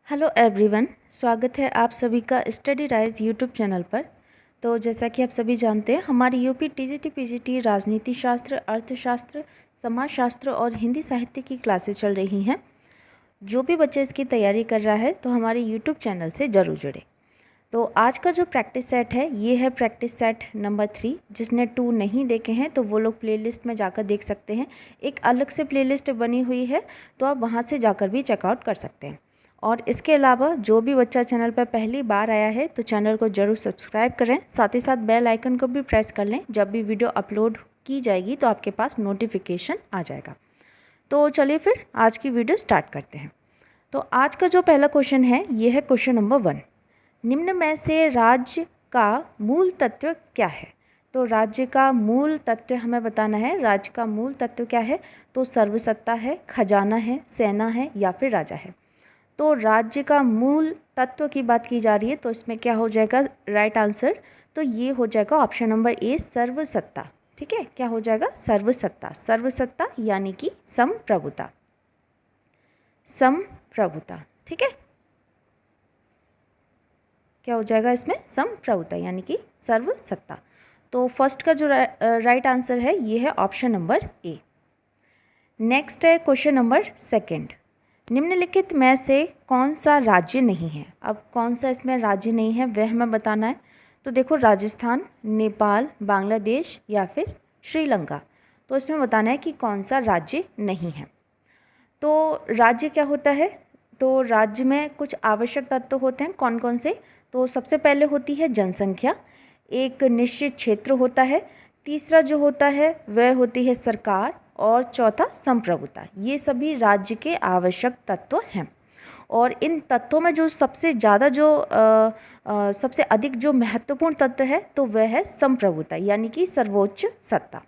Hello everyone, स्वागत है आप सभी का स्टडी राइज यूट्यूब चैनल पर। तो जैसा कि आप सभी जानते हैं, हमारी यूपी टीजीटी पीजीटी राजनीति शास्त्र, अर्थशास्त्र, समाजशास्त्र और हिंदी साहित्य की क्लासेस चल रही हैं। जो भी बच्चे इसकी तैयारी कर रहा है तो हमारे यूट्यूब चैनल से ज़रूर जुड़े। तो आज का जो प्रैक्टिस सेट है ये है प्रैक्टिस सेट नंबर 3। जिसने 2 नहीं देखे हैं तो वो लोग प्लेलिस्ट में जाकर देख सकते हैं। एक अलग से प्लेलिस्ट बनी हुई है, तो आप वहाँ से जाकर भी चेकआउट कर सकते हैं। और इसके अलावा जो भी बच्चा चैनल पर पहली बार आया है तो चैनल को ज़रूर सब्सक्राइब करें, साथ ही साथ बेल आइकन को भी प्रेस कर लें। जब भी वीडियो अपलोड की जाएगी तो आपके पास नोटिफिकेशन आ जाएगा। तो चलिए फिर आज की वीडियो स्टार्ट करते हैं। तो आज का जो पहला क्वेश्चन है ये है क्वेश्चन नंबर 1। निम्न में से राज्य का मूल तत्व क्या है? तो राज्य का मूल तत्व हमें बताना है। राज्य का मूल तत्व क्या है? तो सर्वसत्ता है, खजाना है, सेना है या फिर राजा है। तो राज्य का मूल तत्व की बात की जा रही है तो इसमें क्या हो जाएगा राइट आंसर? तो ये हो जाएगा ऑप्शन नंबर ए, सर्वसत्ता। ठीक है, क्या हो जाएगा? सर्वसत्ता। सर्वसत्ता यानी कि संप्रभुता। संप्रभुता, ठीक है, क्या हो जाएगा इसमें? संप्रभुता यानी कि सर्वसत्ता। तो फर्स्ट का जो राइट आंसर है ये है ऑप्शन नंबर ए। नेक्स्ट है क्वेश्चन नंबर 2। निम्नलिखित में से कौन सा राज्य नहीं है? अब कौन सा इसमें राज्य नहीं है वह हमें बताना है। तो देखो, राजस्थान, नेपाल, बांग्लादेश या फिर श्रीलंका। तो इसमें बताना है कि कौन सा राज्य नहीं है। तो राज्य क्या होता है? तो राज्य में कुछ आवश्यक तत्व होते हैं। कौन कौन से? तो सबसे पहले होती है जनसंख्या, एक निश्चित क्षेत्र होता है, तीसरा जो होता है वह होती है सरकार, और चौथा संप्रभुता। ये सभी राज्य के आवश्यक तत्व हैं। और इन तत्वों में जो सबसे ज़्यादा सबसे अधिक जो महत्वपूर्ण तत्व है तो वह है संप्रभुता यानी कि सर्वोच्च सत्ता,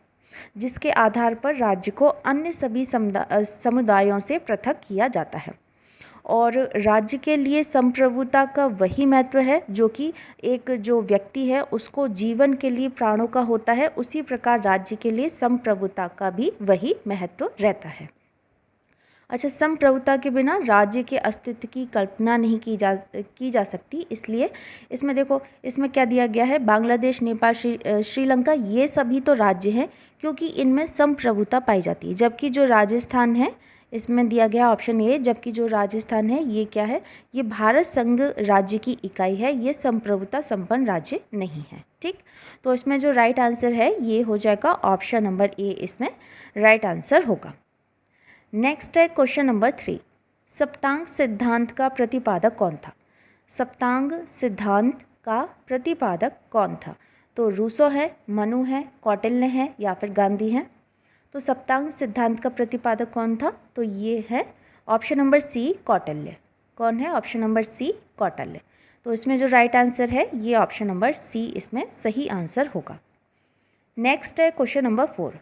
जिसके आधार पर राज्य को अन्य सभी समुदायों से पृथक किया जाता है। और राज्य के लिए संप्रभुता का वही महत्व है जो कि एक जो व्यक्ति है उसको जीवन के लिए प्राणों का होता है, उसी प्रकार राज्य के लिए संप्रभुता का भी वही महत्व रहता है। अच्छा, संप्रभुता के बिना राज्य के अस्तित्व की कल्पना नहीं की जा सकती। इसलिए इसमें देखो, इसमें क्या दिया गया है? बांग्लादेश, नेपाल, श्रीलंका, ये सभी तो राज्य हैं क्योंकि इनमें संप्रभुता पाई जाती है। जबकि जो राजस्थान है, इसमें दिया गया ऑप्शन ए, जबकि जो राजस्थान है ये क्या है? ये भारत संघ राज्य की इकाई है, ये संप्रभुता संपन्न राज्य नहीं है। ठीक, तो इसमें जो राइट आंसर है ये हो जाएगा ऑप्शन नंबर ए, इसमें राइट आंसर होगा। नेक्स्ट है क्वेश्चन नंबर 3। सप्तांग सिद्धांत का प्रतिपादक कौन था? सप्तांग सिद्धांत का प्रतिपादक कौन था? तो रूसो है, मनु है, कौटिल्य है या फिर गांधी है। तो सप्तांग सिद्धांत का प्रतिपादक कौन था? तो ये है ऑप्शन नंबर सी, कौटिल्य। कौन है? Option number C, Kautilya. तो इसमें जो राइट आंसर है ये ऑप्शन नंबर सी इसमें सही आंसर होगा। नेक्स्ट है क्वेश्चन नंबर 4।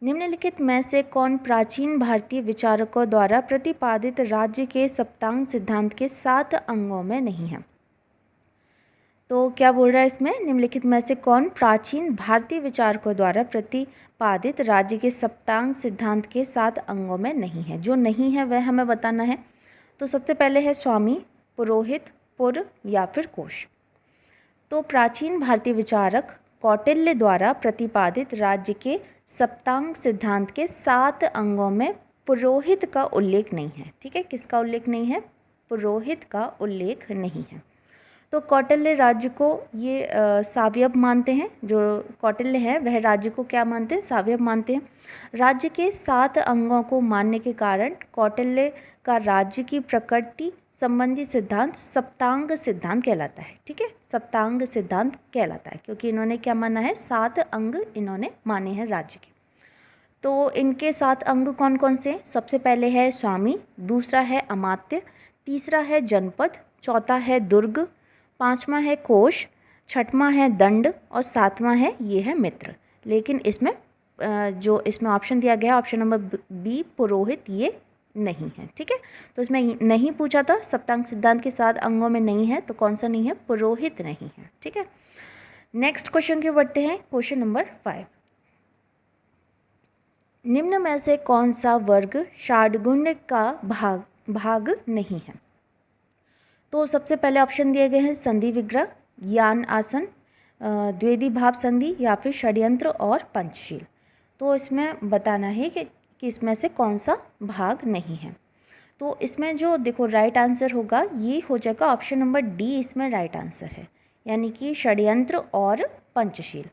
निम्नलिखित में से कौन प्राचीन भारतीय विचारकों द्वारा प्रतिपादित राज्य के सप्तांग सिद्धांत के 7 अंगों में नहीं है? तो क्या बोल रहा है इसमें? निम्नलिखित में से कौन प्राचीन भारतीय विचारकों द्वारा प्रतिपादित राज्य के सप्तांग सिद्धांत के 7 अंगों में नहीं है? जो नहीं है वह हमें बताना है। तो सबसे पहले है स्वामी, पुरोहित, पुर या फिर कोश। तो प्राचीन भारतीय विचारक कौटिल्य द्वारा प्रतिपादित राज्य के सप्तांग सिद्धांत के 7 अंगों में पुरोहित का उल्लेख नहीं है। ठीक है, किसका उल्लेख नहीं है? पुरोहित का उल्लेख नहीं है। तो कौटिल्य राज्य को ये सावयव मानते हैं। जो कौटिल्य हैं वह राज्य को क्या मानते हैं? सावयव मानते हैं। राज्य के 7 अंगों को मानने के कारण कौटिल्य का राज्य की प्रकृति संबंधी सिद्धांत सप्तांग सिद्धांत कहलाता है। ठीक है, सप्तांग सिद्धांत कहलाता है क्योंकि इन्होंने क्या माना है? 7 अंग इन्होंने माने हैं राज्य के। तो इनके 7 अंग कौन कौन से? सबसे पहले है स्वामी, दूसरा है अमात्य, तीसरा है जनपद, चौथा है दुर्ग, पांचवा है कोश, छठवां है दंड और सातवां है ये है मित्र। लेकिन इसमें जो इसमें ऑप्शन दिया गया है ऑप्शन नंबर बी, पुरोहित, ये नहीं है। ठीक है, तो इसमें नहीं पूछा था, सप्तांग सिद्धांत के 7 अंगों में नहीं है, तो कौन सा नहीं है? पुरोहित नहीं है। ठीक है, नेक्स्ट क्वेश्चन की बढ़ते हैं। Question number 5। निम्न में से कौन सा वर्ग षाड्गुण्य का भाग भाग नहीं है। तो सबसे पहले ऑप्शन दिए गए हैं संधि विग्रह, यान आसन, द्विवेदी भाव संधि या फिर षड्यंत्र और पंचशील। तो इसमें बताना है कि इसमें से कौन सा भाग नहीं है। तो इसमें जो देखो राइट आंसर होगा ये हो जाएगा ऑप्शन नंबर डी, इसमें राइट आंसर है, यानी कि षड्यंत्र और पंचशील।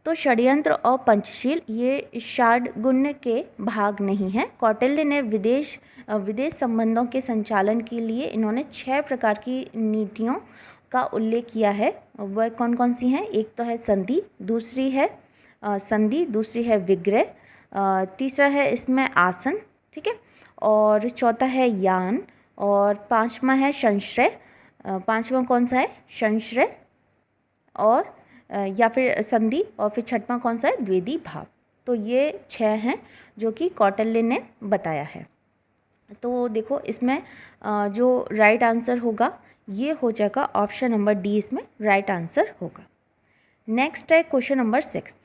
तो षड्यंत्र और पंचशील ये षाड्गुण्य के भाग नहीं हैं। कौटिल्य ने विदेश संबंधों के संचालन के लिए इन्होंने 6 प्रकार की नीतियों का उल्लेख किया है। वह कौन कौन सी हैं? एक तो है संधि, दूसरी है दूसरी है विग्रह, तीसरा है इसमें आसन, ठीक है, और चौथा है यान, और पांचवा है संश्रय। पांचवा कौन सा है? संश्रय और या फिर संधि, और फिर छठवां कौन सा है? द्विवेदी भाव। तो ये 6 हैं जो कि कौटिल्य ने बताया है। तो देखो इसमें जो राइट आंसर होगा ये हो जाएगा ऑप्शन नंबर डी, इसमें राइट आंसर होगा। नेक्स्ट है क्वेश्चन नंबर 6।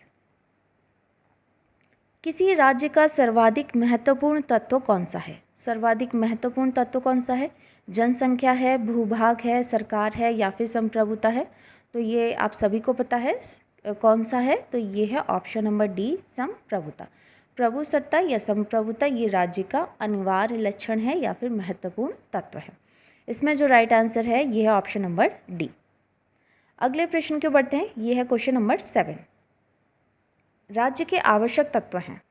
किसी राज्य का सर्वाधिक महत्वपूर्ण तत्व कौन सा है? सर्वाधिक महत्वपूर्ण तत्व कौन सा है? जनसंख्या है, भूभाग है, सरकार है या फिर संप्रभुता है? तो ये आप सभी को पता है कौन सा है। तो ये है ऑप्शन नंबर डी, संप्रभुता। प्रभुसत्ता या संप्रभुता ये राज्य का अनिवार्य लक्षण है या फिर महत्वपूर्ण तत्व है। इसमें जो राइट आंसर है ये है ऑप्शन नंबर डी। अगले प्रश्न के बढ़ते हैं। ये है क्वेश्चन नंबर 7। राज्य के आवश्यक तत्व हैं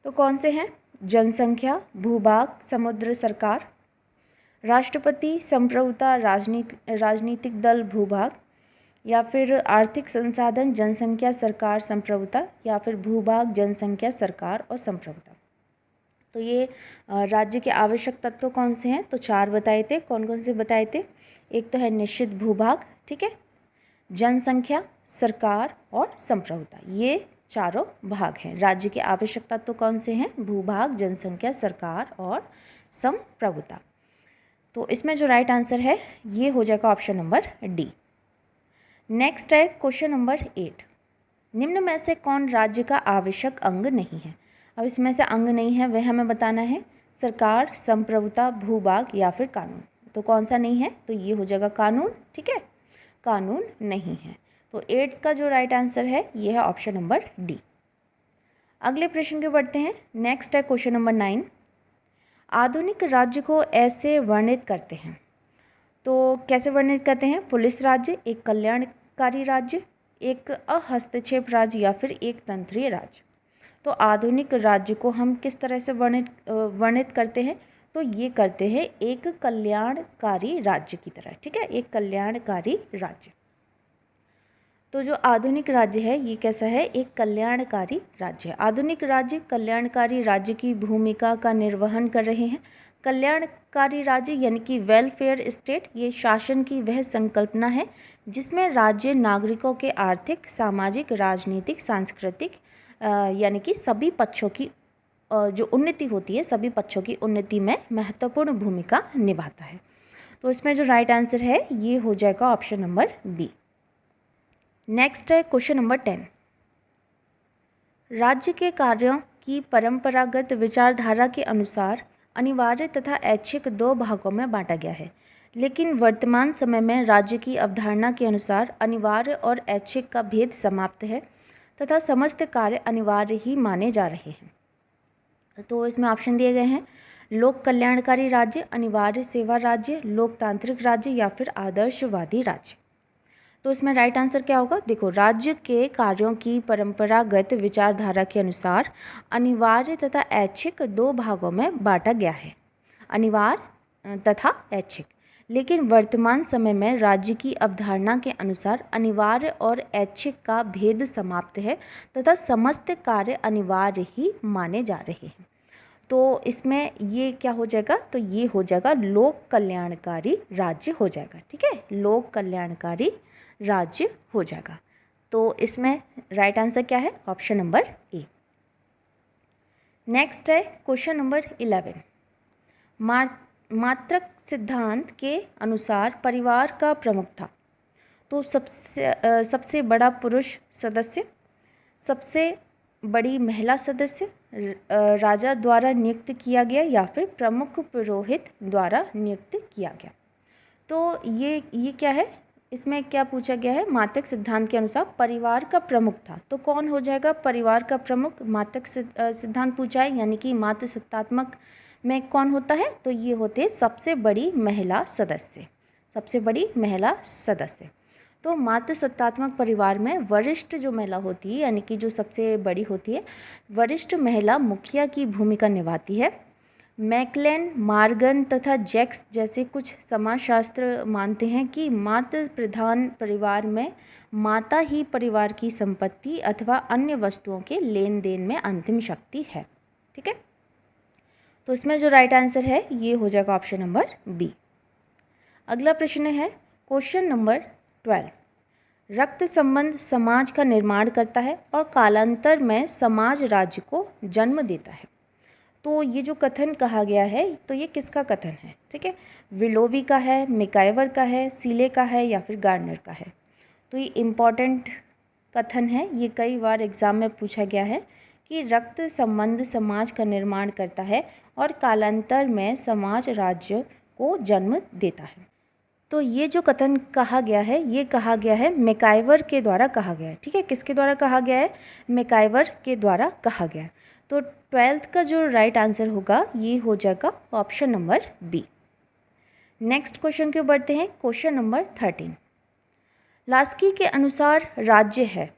तो कौन से हैं? जनसंख्या, भूभाग, समुद्र, सरकार, राष्ट्रपति, संप्रभुता, राजनीतिक दल, भूभाग, या फिर आर्थिक संसाधन, जनसंख्या, सरकार, संप्रभुता, या फिर भूभाग, जनसंख्या, सरकार और संप्रभुता। तो ये राज्य के आवश्यक तत्व कौन से हैं? तो 4 बताए थे। कौन कौन से बताए थे? एक तो है निश्चित भूभाग, ठीक है, जनसंख्या, सरकार और संप्रभुता। ये चारों भाग हैं। राज्य के आवश्यक तत्व कौन से हैं? भूभाग, जनसंख्या, सरकार और संप्रभुता। तो इसमें जो राइट आंसर है ये हो जाएगा ऑप्शन नंबर डी। नेक्स्ट है क्वेश्चन नंबर 8। निम्न में से कौन राज्य का आवश्यक अंग नहीं है? अब इसमें से अंग नहीं है वह हमें बताना है। सरकार, संप्रभुता, भूभाग या फिर कानून। तो कौन सा नहीं है? तो ये हो जाएगा कानून, ठीक है, कानून नहीं है। तो 8 का जो राइट आंसर है ये है ऑप्शन नंबर डी। अगले प्रश्न के बढ़ते हैं। नेक्स्ट है क्वेश्चन नंबर 9। आधुनिक राज्य को ऐसे वर्णित करते हैं। तो कैसे वर्णित करते हैं? पुलिस राज्य, एक कल्याणकारी राज्य, एक अहस्तक्षेप राज्य या फिर एक तंत्रीय राज्य। तो आधुनिक राज्य को हम किस तरह से वर्णित करते हैं? तो ये करते हैं एक कल्याणकारी राज्य की तरह, ठीक है, एक कल्याणकारी राज्य। तो जो आधुनिक राज्य है ये कैसा है? एक कल्याणकारी राज्य है। आधुनिक राज्य कल्याणकारी राज्य की भूमिका का निर्वहन कर रहे हैं। कल्याणकारी राज्य यानी कि वेलफेयर स्टेट ये शासन की वह संकल्पना है जिसमें राज्य नागरिकों के आर्थिक, सामाजिक, राजनीतिक, सांस्कृतिक यानी कि सभी पक्षों की जो उन्नति होती है, सभी पक्षों की उन्नति में महत्वपूर्ण भूमिका निभाता है। तो इसमें जो राइट आंसर है ये हो जाएगा ऑप्शन नंबर बी। नेक्स्ट है क्वेश्चन नंबर 10। राज्य के कार्यों की परंपरागत विचारधारा के अनुसार अनिवार्य तथा ऐच्छिक 2 भागों में बांटा गया है, लेकिन वर्तमान समय में राज्य की अवधारणा के अनुसार अनिवार्य और ऐच्छिक का भेद समाप्त है तथा समस्त कार्य अनिवार्य ही माने जा रहे हैं। तो इसमें ऑप्शन दिए गए हैं। लोक कल्याणकारी राज्य, अनिवार्य सेवा राज्य, लोकतांत्रिक राज्य या फिर आदर्शवादी राज्य। तो इसमें राइट आंसर क्या होगा? देखो, राज्य के कार्यों की परंपरागत विचारधारा के अनुसार अनिवार्य तथा ऐच्छिक 2 भागों में बांटा गया है, अनिवार्य तथा ऐच्छिक, लेकिन वर्तमान समय में राज्य की अवधारणा के अनुसार अनिवार्य और ऐच्छिक का भेद समाप्त है तथा समस्त कार्य अनिवार्य ही माने जा रहे हैं। तो इसमें ये क्या हो जाएगा? तो ये हो जाएगा लोक कल्याणकारी राज्य हो जाएगा, ठीक है, लोक कल्याणकारी राज्य हो जाएगा। तो इसमें राइट आंसर क्या है? Option number A. नेक्स्ट है क्वेश्चन नंबर 11। मात्रक सिद्धांत के अनुसार परिवार का प्रमुख था। तो सबसे बड़ा पुरुष सदस्य, सबसे बड़ी महिला सदस्य राजा द्वारा नियुक्त किया गया या फिर प्रमुख पुरोहित द्वारा नियुक्त किया गया। तो ये क्या है, इसमें क्या पूछा गया है, मातक सिद्धांत के अनुसार परिवार का प्रमुख था, तो कौन हो जाएगा परिवार का प्रमुख? मातक सिद्धांत पूछा है, यानी कि मातृ सत्तात्मक में कौन होता है, तो ये होते हैं सबसे बड़ी महिला सदस्य, सबसे बड़ी महिला सदस्य। तो मातृ सत्तात्मक परिवार में वरिष्ठ जो महिला होती है, यानी कि जो सबसे बड़ी होती है, वरिष्ठ महिला मुखिया की भूमिका निभाती है। मैकलेन, मार्गन तथा जैक्स जैसे कुछ समाजशास्त्र मानते हैं कि मातृ प्रधान परिवार में माता ही परिवार की संपत्ति अथवा अन्य वस्तुओं के लेन देन में अंतिम शक्ति है। ठीक है, तो इसमें जो राइट आंसर है ये हो जाएगा ऑप्शन नंबर बी। अगला प्रश्न है क्वेश्चन नंबर 12। रक्त संबंध समाज का निर्माण करता है और कालांतर में समाज राज्य को जन्म देता है। तो ये जो कथन कहा गया है, तो ये किसका कथन है? ठीक है, विलोबी का है, मैकाइवर का है, सीले का है या फिर गार्नर का है। तो ये इम्पॉर्टेंट कथन है, ये कई बार एग्ज़ाम में पूछा गया है कि रक्त संबंध समाज का निर्माण करता है और कालांतर में समाज राज्य को जन्म देता है। तो ये जो कथन कहा गया है, ये कहा गया है मैकाइवर के द्वारा कहा गया है। ठीक है, किसके द्वारा कहा गया है? मैकाइवर के द्वारा कहा गया है। तो 12th का जो राइट आंसर होगा ये हो जाएगा option number B. Next question के बढ़ते हैं, क्वेश्चन नंबर 13। लास्की के अनुसार राज्य है,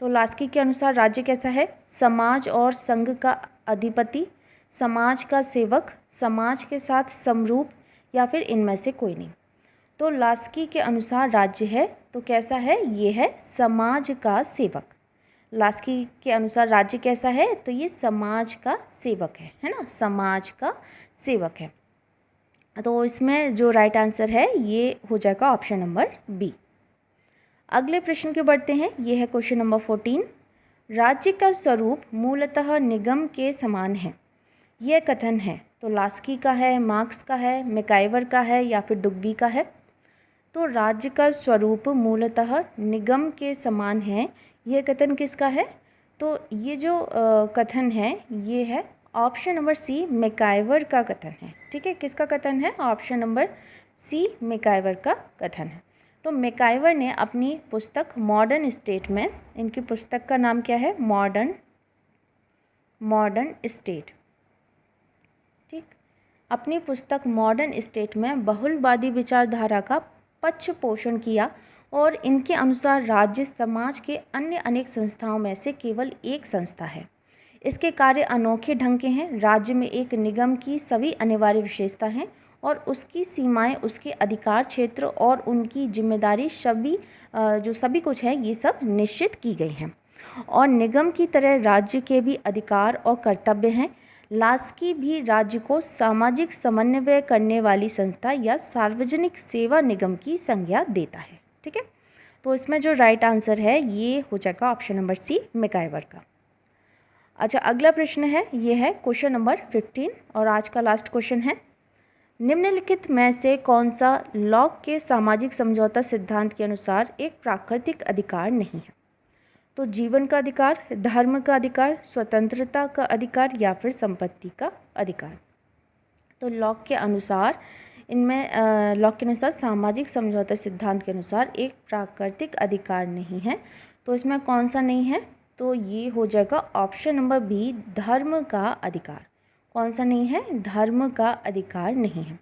तो लास्की के अनुसार राज्य कैसा है? समाज और संघ का अधिपति, समाज का सेवक, समाज के साथ समरूप या फिर इनमें से कोई नहीं। तो लास्की के अनुसार राज्य है तो कैसा है? ये है समाज का सेवक। लास्की के अनुसार राज्य कैसा है? तो ये समाज का सेवक है ना, समाज का सेवक है। तो इसमें जो राइट आंसर है ये हो जाएगा ऑप्शन नंबर बी। अगले प्रश्न के बढ़ते हैं, ये है क्वेश्चन नंबर 14। राज्य का स्वरूप मूलतः निगम के समान है, यह कथन है। तो लास्की का है, मार्क्स का है, मैकाइवर का है या फिर डुग्बी का है। तो राज्य का स्वरूप मूलतः निगम के समान है, यह कथन किसका है? तो ये जो कथन है ये है ऑप्शन नंबर सी, मैकाइवर का कथन है। ठीक है, किसका कथन है? ऑप्शन नंबर सी, मैकाइवर का कथन है। तो मैकाइवर ने अपनी पुस्तक मॉडर्न स्टेट में, इनकी पुस्तक का नाम क्या है? Modern state. ठीक, अपनी पुस्तक मॉडर्न स्टेट में बहुलवादी विचारधारा का पक्ष पोषण किया और इनके अनुसार राज्य समाज के अन्य अनेक संस्थाओं में से केवल एक संस्था है। इसके कार्य अनोखे ढंग के हैं। राज्य में एक निगम की सभी अनिवार्य विशेषता हैं और उसकी सीमाएं, उसके अधिकार क्षेत्र और उनकी जिम्मेदारी सभी कुछ है, ये सब निश्चित की गई हैं। और निगम की तरह राज्य के भी अधिकार और कर्तव्य हैं। लास्की भी राज्य को सामाजिक समन्वय करने वाली संस्था या सार्वजनिक सेवा निगम की संज्ञा देता है। ठीक है, तो इसमें जो राइट आंसर है ये हो जाएगा ऑप्शन नंबर सी, मैकाइवर का। अच्छा, अगला प्रश्न है, ये है क्वेश्चन नंबर 15 और आज का लास्ट क्वेश्चन है। निम्नलिखित में से कौन सा लॉक के सामाजिक समझौता सिद्धांत के अनुसार एक प्राकृतिक अधिकार नहीं है? तो जीवन का अधिकार, धर्म का अधिकार, स्वतंत्रता का अधिकार या फिर संपत्ति का अधिकार। तो लॉक के अनुसार सामाजिक समझौता सिद्धांत के अनुसार एक प्राकृतिक अधिकार नहीं है। तो इसमें कौन सा नहीं है? तो ये हो जाएगा ऑप्शन नंबर बी, धर्म का अधिकार। कौन सा नहीं है? धर्म का अधिकार नहीं है।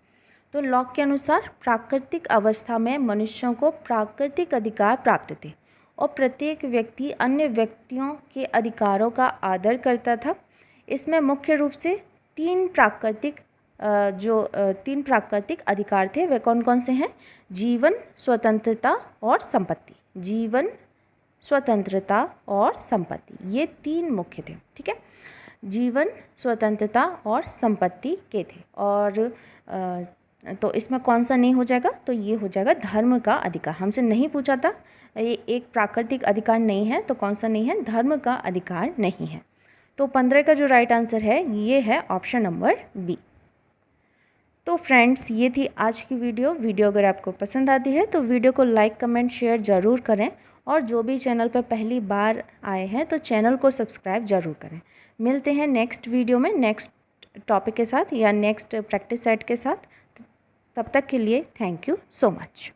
तो लॉक के अनुसार प्राकृतिक अवस्था में मनुष्यों को प्राकृतिक अधिकार प्राप्त थे और प्रत्येक व्यक्ति अन्य व्यक्तियों के अधिकारों का आदर करता था। इसमें मुख्य रूप से तीन प्राकृतिक अधिकार थे, वे कौन कौन से हैं? जीवन, स्वतंत्रता और संपत्ति। जीवन, स्वतंत्रता और संपत्ति, ये तीन मुख्य थे। ठीक है, जीवन, स्वतंत्रता और संपत्ति के थे। और तो इसमें कौन सा नहीं हो जाएगा? तो ये हो जाएगा धर्म का अधिकार। हमसे नहीं पूछा था, ये एक प्राकृतिक अधिकार नहीं है, तो कौन सा नहीं है? धर्म का अधिकार नहीं है। तो 15 का जो राइट आंसर है ये है ऑप्शन नंबर बी। तो फ्रेंड्स, ये थी आज की वीडियो। अगर आपको पसंद आती है तो वीडियो को लाइक, कमेंट, शेयर ज़रूर करें और जो भी चैनल पर पहली बार आए हैं तो चैनल को सब्सक्राइब ज़रूर करें। मिलते हैं नेक्स्ट वीडियो में नेक्स्ट टॉपिक के साथ या नेक्स्ट प्रैक्टिस सेट के साथ। तब तक के लिए थैंक यू सो मच।